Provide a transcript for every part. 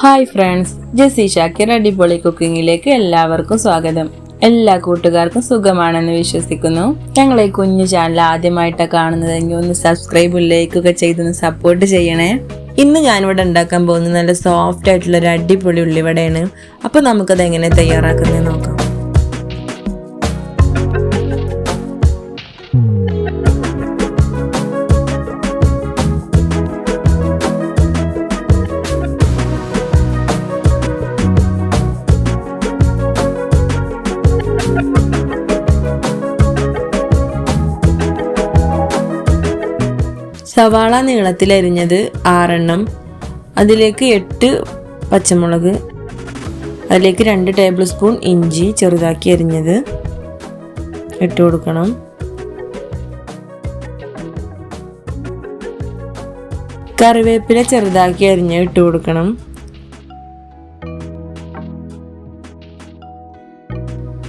Hi friends, Jessy Shakir അടിപൊളി കുക്കിങ്ങിലേക്ക് എല്ലാവർക്കും സ്വാഗതം. എല്ലാ കൂട്ടുകാർക്കും സുഖമാണെന്ന് വിശ്വസിക്കുന്നു. ഞങ്ങളെ കുഞ്ഞു ചാനൽ ആദ്യമായിട്ടാണ് കാണുന്നതെങ്കിൽ ഒന്ന് സബ്സ്ക്രൈബ് ലൈക്കൊക്കെ ചെയ്തൊന്ന് സപ്പോർട്ട് ചെയ്യണേ. ഇന്ന് ഞാനിവിടെ ഉണ്ടാക്കാൻ പോകുന്നത് നല്ല സോഫ്റ്റ് ആയിട്ടുള്ള ഒരു അടിപൊളി ഉള്ളിവടയാണ്. അപ്പോൾ നമുക്കത് എങ്ങനെ തയ്യാറാക്കുന്നത് നോക്കാം. സവാള നീളത്തിലരിഞ്ഞത് 6 എണ്ണം, അതിലേക്ക് 8 പച്ചമുളക്, അതിലേക്ക് 2 ടേബിൾ സ്പൂൺ ഇഞ്ചി ചെറുതാക്കി അരിഞ്ഞത് ഇട്ട് കൊടുക്കണം. കറിവേപ്പില ചെറുതാക്കി അരിഞ്ഞ് ഇട്ട് കൊടുക്കണം.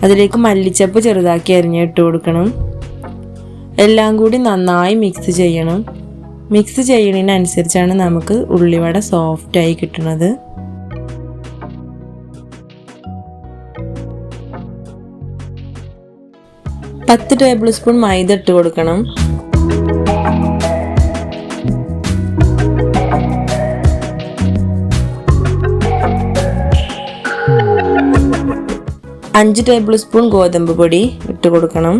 അതിലേക്ക് മല്ലിച്ചപ്പ് ചെറുതാക്കി അരിഞ്ഞ് ഇട്ട് കൊടുക്കണം. എല്ലാം കൂടി നന്നായി മിക്സ് ചെയ്യണം. മിക്സ് ചെയ്യുന്നതിനനുസരിച്ചാണ് നമുക്ക് ഉള്ളിവട സോഫ്റ്റായി കിട്ടുന്നത്. പത്ത് ടേബിൾ സ്പൂൺ മൈദ ഇട്ട് കൊടുക്കണം. അഞ്ച് ടേബിൾ സ്പൂൺ ഗോതമ്പ് പൊടി ഇട്ട് കൊടുക്കണം.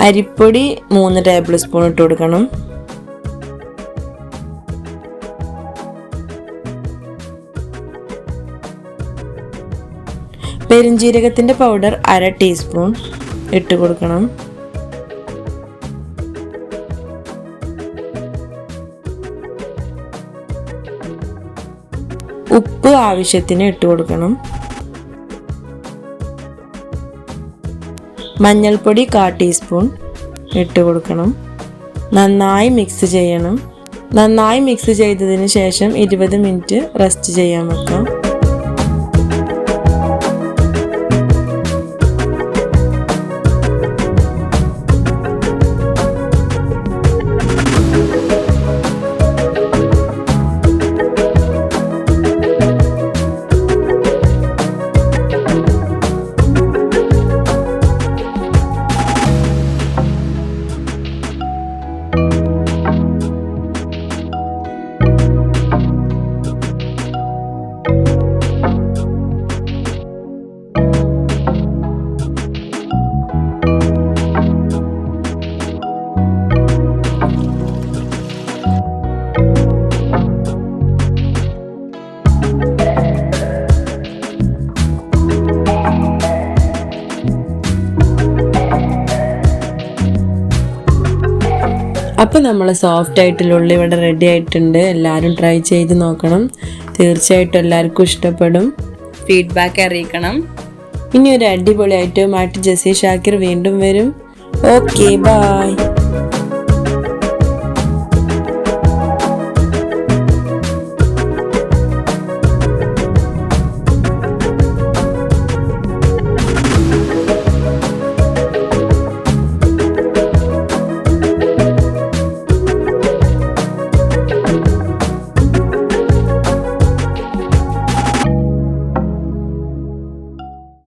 അരിപ്പൊടി 3 ടേബിൾ സ്പൂൺ ഇട്ട് കൊടുക്കണം. പെരുംജീരകത്തിന്റെ പൗഡർ 1/2 ടീസ്പൂൺ ഇട്ട് കൊടുക്കണം. ഉപ്പ് ആവശ്യത്തിന് ഇട്ട് കൊടുക്കണം. മഞ്ഞൾപ്പൊടി 1/4 ടീസ്പൂൺ ഇട്ട് കൊടുക്കണം. നന്നായി മിക്സ് ചെയ്യണം. നന്നായി മിക്സ് ചെയ്തതിന് ശേഷം 20 മിനിറ്റ് റെസ്റ്റ് ചെയ്യാൻ വെക്കാം. അപ്പോൾ നമ്മൾ സോഫ്റ്റ് ആയിട്ടുള്ള ഉള്ളിവട റെഡി ആയിട്ടുണ്ട്. എല്ലാവരും ട്രൈ ചെയ്ത് നോക്കണം. തീർച്ചയായിട്ടും എല്ലാവർക്കും ഇഷ്ടപ്പെടും. ഫീഡ്ബാക്ക് അറിയിക്കണം. ഇനി ഒരു അടിപൊളി ഐറ്റവുമായിട്ട് ജെസ്സി ഷാക്കിർ വീണ്ടും വരും. Okay, by.